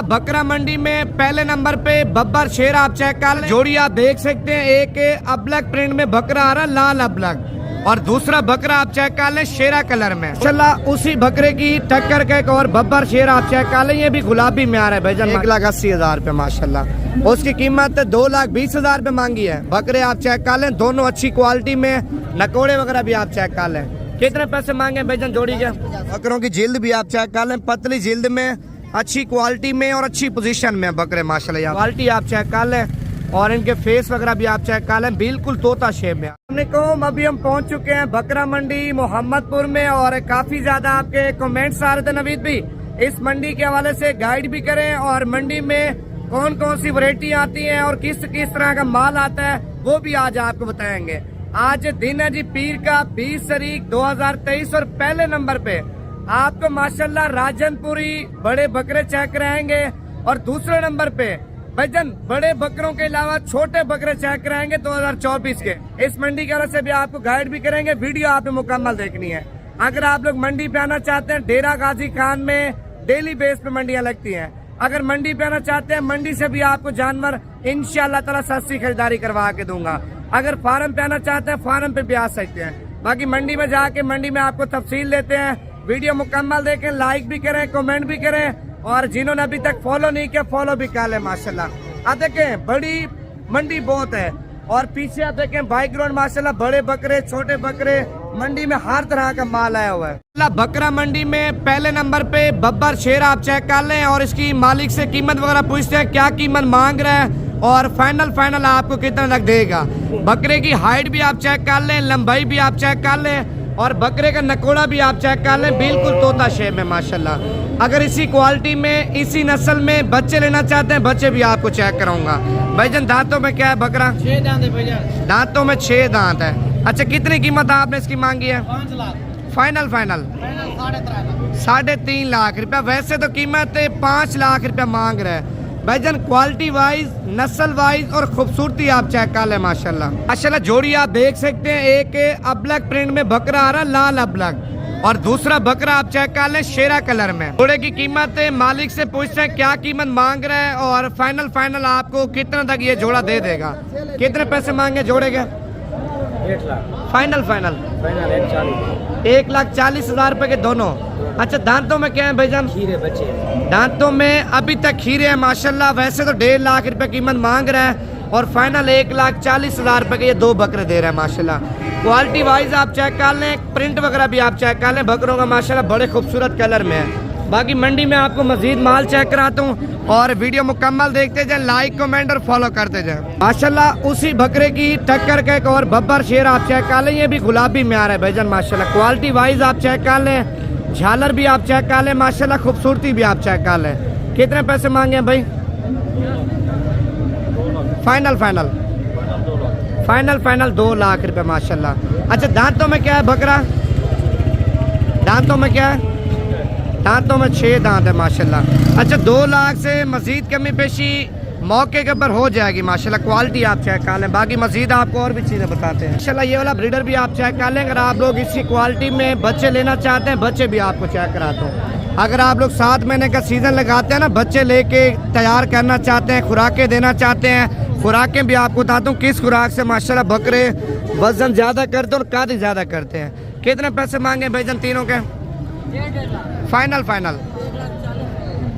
बकरा मंडी में पहले नंबर पे बब्बर शेर आप चेक कर लें। जोड़ी आप देख सकते हैं, एक अबलग प्रिंट में बकरा आ रहा है, लाल अबलग, और दूसरा बकरा आप चेक कर लें शेरा कलर में। माशाल्लाह उसी बकरे की टक्कर का एक और बब्बर शेर आप चेक कर लें, ये भी गुलाबी में आ रहा है भाईजान, 1,80,000 रुपये माशाल्लाह। उसकी कीमत 2,20,000 रुपये मांगी है। बकरे आप चेक कर लें, दोनों अच्छी क्वालिटी में, नकोड़े वगैरह भी आप चेक कर लें। कितने पैसे मांगे भाईजान जोड़ी के? बकरों की जिल्द भी आप चेक कर लें, पतली जिल्द में, अच्छी क्वालिटी में और अच्छी पोजीशन में बकरे माशाल्लाह। क्वालिटी आप चेक कर लें और इनके फेस वगैरह भी आप चेक कर लें, बिल्कुल तोता शेप में। अभी हम पहुंच चुके हैं बकरा मंडी मोहम्मदपुर में, और काफी ज्यादा आपके कमेंट्स आ रहे थे नवीद भी इस मंडी के हवाले से गाइड भी करें, और मंडी में कौन कौन सी वैरायटी आती है और किस किस तरह का माल आता है वो भी आज आपको बताएंगे। आज दिन है जी पीर का 20 तारीख 2023, और पहले नंबर पे आपको माशाल्लाह राजनपुरी बड़े बकरे चेक कराएंगे, और दूसरे नंबर पे भाईजान बड़े बकरों के अलावा छोटे बकरे चेक कराएंगे 2024 के। इस मंडी के वजह से भी आपको गाइड भी करेंगे, वीडियो आपने मुकम्मल देखनी है। अगर आप लोग मंडी पे आना चाहते हैं, डेरा गाजी खान में डेली बेस पे मंडियां लगती हैं। अगर मंडी पे आना चाहते हैं, मंडी से भी आपको जानवर इंशाअल्लाह ताला सस्ती खरीदारी करवा के दूंगा। अगर फार्म पे आना चाहते हैं, फार्म पे भी आ सकते हैं। बाकी मंडी में जाके मंडी में आपको तफसील देते हैं। वीडियो मुकम्मल देखें, लाइक भी करें, कमेंट भी करें, और जिन्होंने अभी तक फॉलो नहीं किया फॉलो भी कर ले माशाल्लाह। आप देखें बड़ी मंडी बहुत है, और पीछे आप देखें बैकग्राउंड माशाल्लाह बड़े बकरे छोटे बकरे, मंडी में हर तरह का माल आया हुआ है। बकरा मंडी में पहले नंबर पे बब्बर शेर आप चेक कर लें, और इसकी मालिक से कीमत वगैरह पूछते हैं क्या कीमत मांग रहा है, और फाइनल आपको कितना लग देगा। बकरे की हाइट भी आप चेक कर लें, लंबाई भी आप चेक कर लें, और बकरे का नकोड़ा भी आप चेक कर लें, बिल्कुल तोता शेप में माशाल्लाह। अगर इसी क्वालिटी में इसी नस्ल में बच्चे लेना चाहते हैं, बच्चे भी आपको चेक कराऊंगा। भाईजान दांतों में क्या है बकरा? 6 दांत है भाईजान, दांतों में 6 दांत है। अच्छा कितनी कीमत आपने इसकी मांगी है? 5 लाख फाइनल 3.5 लाख रुपया। वैसे तो कीमत 5 लाख रुपया मांग रहे हैं भाईजान। क्वालिटी वाइज, नस्ल वाइज और खूबसूरती आप चेक कर ले माशाल्लाह। माशाल्लाह जोड़ी आप देख सकते हैं, एक अबलग प्रिंट में बकरा आ रहा है, लाल अबलग, और दूसरा बकरा आप चेक कर लें शेरा कलर में। जोड़े की कीमत मालिक से पूछते हैं क्या कीमत मांग रहा है, और फाइनल आपको कितना तक ये जोड़ा दे देगा। कितने पैसे मांगे जोड़े के? 1 लाख फाइनल 1,40,000 रुपए के दोनों। अच्छा दांतों में क्या है भाईजान? खीरे बच्चे हैं। दांतों में अभी तक खीरे हैं माशाल्लाह। वैसे तो 1.5 लाख रुपए कीमत मांग रहा है, और फाइनल 1,40,000 रुपए के ये 2 बकरे दे रहे हैं माशाल्लाह। क्वालिटी वाइज आप चेक कर लें, प्रिंट वगैरह भी आप चेक कर लें, बकरों का माशाल्लाह बड़े खूबसूरत कलर में है। बाकी मंडी में आपको मजीद माल चेक कराता हूँ, और वीडियो मुकम्मल देखते जाए, लाइक कमेंट और फॉलो करते जाए। माशाल्लाह उसी बकरे की टक्कर का एक और बब्बर शेर आप चेक कर लें, ये भी गुलाबी में आ रहा है भाईजान माशाल्लाह। क्वालिटी वाइज आप चेक कर लें, झालर भी आप चेक कर लें माशाल्लाह, खूबसूरती भी आप चेक कर लें। कितने पैसे मांगे हैं भाई? फाइनल 2 लाख रुपए माशाल्लाह। अच्छा दांतों में क्या है बकरा? दांतों में क्या है? दांतों में 6 दांत है माशाल्लाह। अच्छा 2 लाख से मजीद कमी पेशी मौके के ऊपर हो जाएगी माशाल्लाह। क्वालिटी आप चेक कर लें, बाकी मजीद आपको और भी चीज़ें बताते हैं माशाल्लाह। ये वाला ब्रीडर भी आप चेक कर लें। अगर आप लोग इसी क्वालिटी में बच्चे लेना चाहते हैं, बच्चे भी आपको चेक कराते हैं। अगर आप लोग 7 महीने का सीजन लगाते हैं ना, बच्चे लेके तैयार करना चाहते हैं, खुराकें देना चाहते हैं, खुराकें भी आपको बताता हूँ किस खुराक से माशाल्लाह बकरे वजन ज़्यादा करते हैं और कद ज़्यादा करते हैं। कितने पैसे मांगे भाईजान तीनों के? फाइनल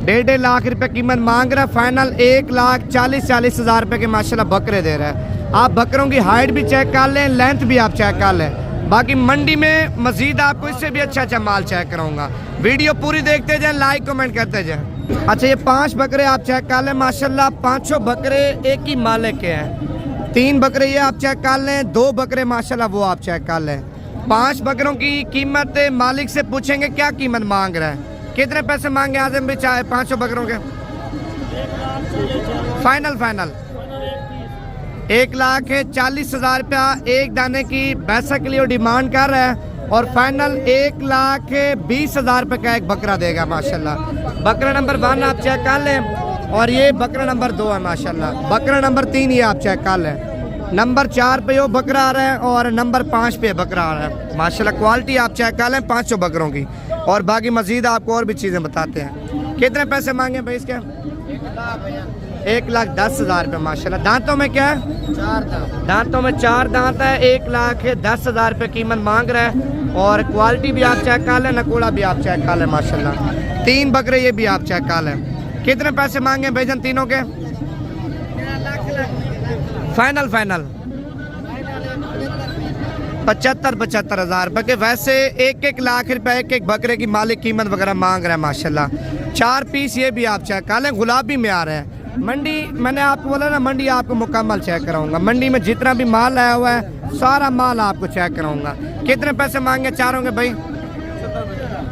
1.5 लाख रुपए कीमत मांग रहा है। फाइनल 1,40,000 रुपए के माशाल्लाह बकरे दे रहा है। आप बकरों की हाइट भी चेक कर लें, लेंथ भी आप चेक कर लें। बाकी मंडी में मजीद आपको इससे भी अच्छा माल चेक कराऊंगा। वीडियो पूरी देखते जाए, लाइक कमेंट करते जाए। अच्छा ये 5 बकरे आप चेक कर लें माशाल्लाह। 5 बकरे एक ही मालिक के हैं। 3 बकरे ये आप चेक कर लें, 2 बकरे माशाल्लाह वो आप चेक कर लें। 5 बकरों की कीमत मालिक से पूछेंगे क्या कीमत मांग रहा है। कितने पैसे मांगे आजम भी चाहे 5 बकरों के? फाइनल 1,40,000 रुपया एक दाने की भैंसा के लिए डिमांड कर रहा है, और फाइनल 1,20,000 रुपये का एक बकरा देगा माशाल्लाह। बकरा नंबर 1 आप चेक कर लें, और ये बकरा नंबर 2 है माशाल्लाह। बकरा नंबर 3 ये आप चेक कर लें। नंबर 4 पे वो बकरा आ रहा है, और नंबर 5 पे बकरा आ रहा है माशाल्लाह। क्वालिटी आप चेक कर लें 5 बकरों की। और बाकी मजीद आपको और भी चीज़ें बताते हैं। कितने पैसे मांगे भाई इसके? 1,10,000 रुपये माशाल्लाह। दांतों में क्या है? 4 दांत। दांतों में 4 दांत है। 1,10,000 रुपये कीमत मांग रहा है। और क्वालिटी भी आप चेक कर लें, नकोड़ा भी आप चेक कर लें माशाल्लाह। 3 बकरे ये भी आप चेक कर लें। कितने पैसे मांगे भाईजान तीनों के? फाइनल 75,000 रुपये के। वैसे 1-1 लाख रुपए एक बकरे की मालिक कीमत वगैरह मांग रहा है माशाल्लाह। 4 पीस ये भी आप चेक कर लें। गुलाबी में आ रहे हैं। मंडी मैंने आपको बोला ना, मंडी आपको मुकम्मल चेक कराऊंगा। मंडी में जितना भी माल आया हुआ है सारा माल आपको चेक कराऊंगा। कितने पैसे मांगे चारों के भाई?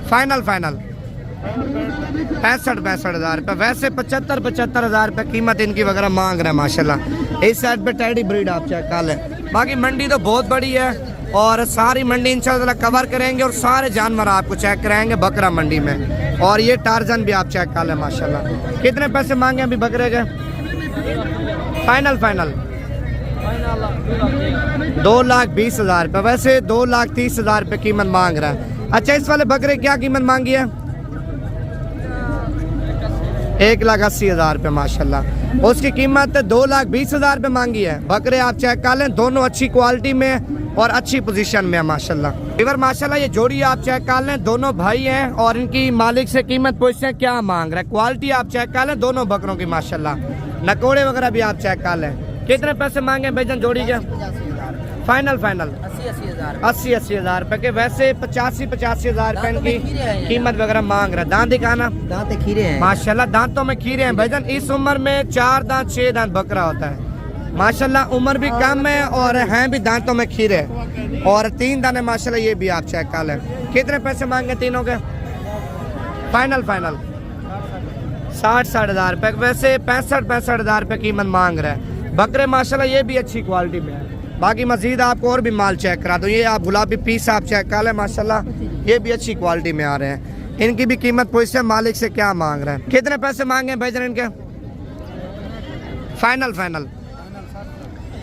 फाइनल 65,000 रुपये। वैसे 75,000 रुपये कीमत इनकी वगैरह मांग रहे हैं माशाल्लाह। इस साइड पे टैडी ब्रीड आप चेक कर लें। बाकी मंडी तो बहुत बड़ी है और सारी मंडी इंशाल्लाह कवर करेंगे और सारे जानवर आपको चेक कराएंगे बकरा मंडी में। और ये टार्जन भी आप चेक कर लें माशाल्लाह। कितने पैसे मांगे अभी बकरे के? फाइनल 2,20,000 रुपये। वैसे 2,30,000 रुपये कीमत मांग रहा है। अच्छा, इस वाले बकरे क्या कीमत मांगी है? 1,80,000 रुपये माशाल्लाह। उसकी कीमत 2,20,000 रुपये मांगी है। बकरे आप चेक कर लें, दोनों अच्छी क्वालिटी में और अच्छी पोजीशन में है माशाल्लाह। इधर माशाल्लाह ये जोड़ी आप चेक कर लें, दोनों भाई हैं और इनकी मालिक से कीमत पूछते हैं क्या मांग रहा है। क्वालिटी आप चेक कर लें दोनों बकरों की माशाल्लाह। नकोड़े वगैरह भी आप चेक कर लें। कितने पैसे मांगे भाईजान जोड़ी के? फाइनल 80,000 रुपये के। वैसे 85,000 रुपये इनकी कीमत वगैरह मांग रहा है। दांत दिखाना। दांत खीरे हैं माशाल्लाह, दांतों में खीरे हैं भाईजान। इस उम्र में 4 दांत 6 दांत बकरा होता है माशाल्लाह। उम्र भी कम है और हैं भी दांतों में खीरे और 3 दाने माशाल्लाह। ये भी आप चेक कर लें। कितने पैसे मांगे तीनों के? फाइनल 60,000 रुपये। वैसे 65,000 रुपये कीमत मांग रहा है। बकरे माशाल्लाह ये भी अच्छी क्वालिटी में है। बाकी मजीद आपको और भी माल चेक करा दो। ये आप गुलाबी पीस आप चेक कर लें माशाल्लाह। ये भी अच्छी क्वालिटी में आ रहे हैं। इनकी भी कीमत पूछते हैं मालिक से क्या मांग रहे हैं। कितने पैसे मांगे भाईजान इनके? फाइनल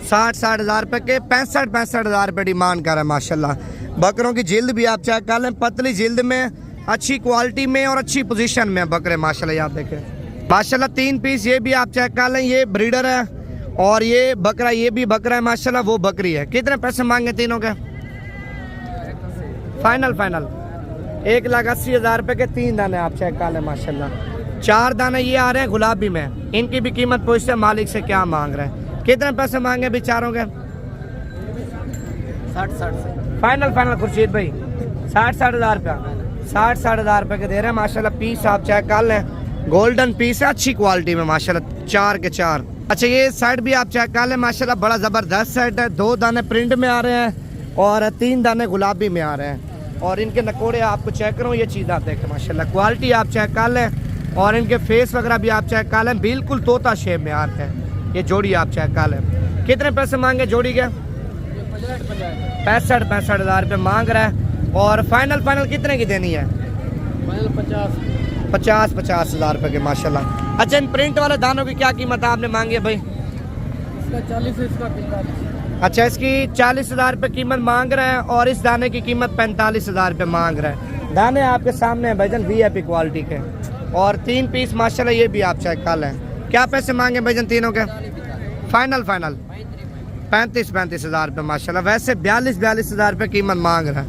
60,000 रुपये के। 65,000 रुपये डिमांड कर रहे हैं माशाल्लाह। बकरों की जिल्द भी आप चेक कर लें, पतली जिल्द में, अच्छी क्वालिटी में और अच्छी पोजीशन में बकरे माशाल्लाह। आप देखें माशाल्लाह। 3 पीस ये भी आप चेक कर लें। ये ब्रीडर है और ये बकरा, ये भी बकरा है माशाल्लाह, वो बकरी है। कितने पैसे मांगे तीनों के? फाइनल 1,80,000 रुपये के। 3 दाने आप चेक कर लें माशाल्लाह। 4 दाने ये आ रहे हैं गुलाबी में। इनकी भी कीमत पूछते हैं मालिक से क्या मांग रहे हैं। कितने पैसे मांगे बेचारों के? 60 फाइनल खुर्शीद भाई 60,000 रुपया। 60,000 रुपये के दे रहे हैं माशाल्लाह। पीस आप चेक कर लें, गोल्डन पीस है, अच्छी क्वालिटी में माशाल्लाह। 4 के 4। अच्छा, ये साइड भी आप चेक कर लें माशाल्लाह। बड़ा ज़बरदस्त सेट है। 2 दाने प्रिंट में आ रहे हैं और 3 दाने गुलाबी में आ रहे हैं। और इनके नकोड़े आपको चेक करूँ, ये चीज़ आप देखें माशाल्लाह। क्वालिटी आप चेक कर लें और इनके फेस वगैरह भी आप चेक कर लें, बिल्कुल तोता शेप में आते हैं। ये जोड़ी आप चेक कर लें। कितने पैसे मांगे जोड़ी के? 65,000 रुपये मांग रहा है। और फाइनल कितने की देनी है? 50,000 रुपये के माशाल्लाह। अच्छा, इन प्रिंट वाले दानों की क्या कीमत आपने मांगी है भाई? इसका 40 है, इसका 45। अच्छा, इसकी 40,000 रुपये कीमत मांग रहे हैं और इस दाने की कीमत 45,000 रुपये मांग रहे हैं। दाने आपके सामने हैं भाईजान, VIP क्वालिटी के। और 3 पीस माशाल्लाह। ये भी आप चेक कर लें। क्या पैसे मांगे भाईजान तीनों के? फाइनल 35,000 रुपये माशाल्लाह। वैसे 42,000 रुपये कीमत मांग रहा है।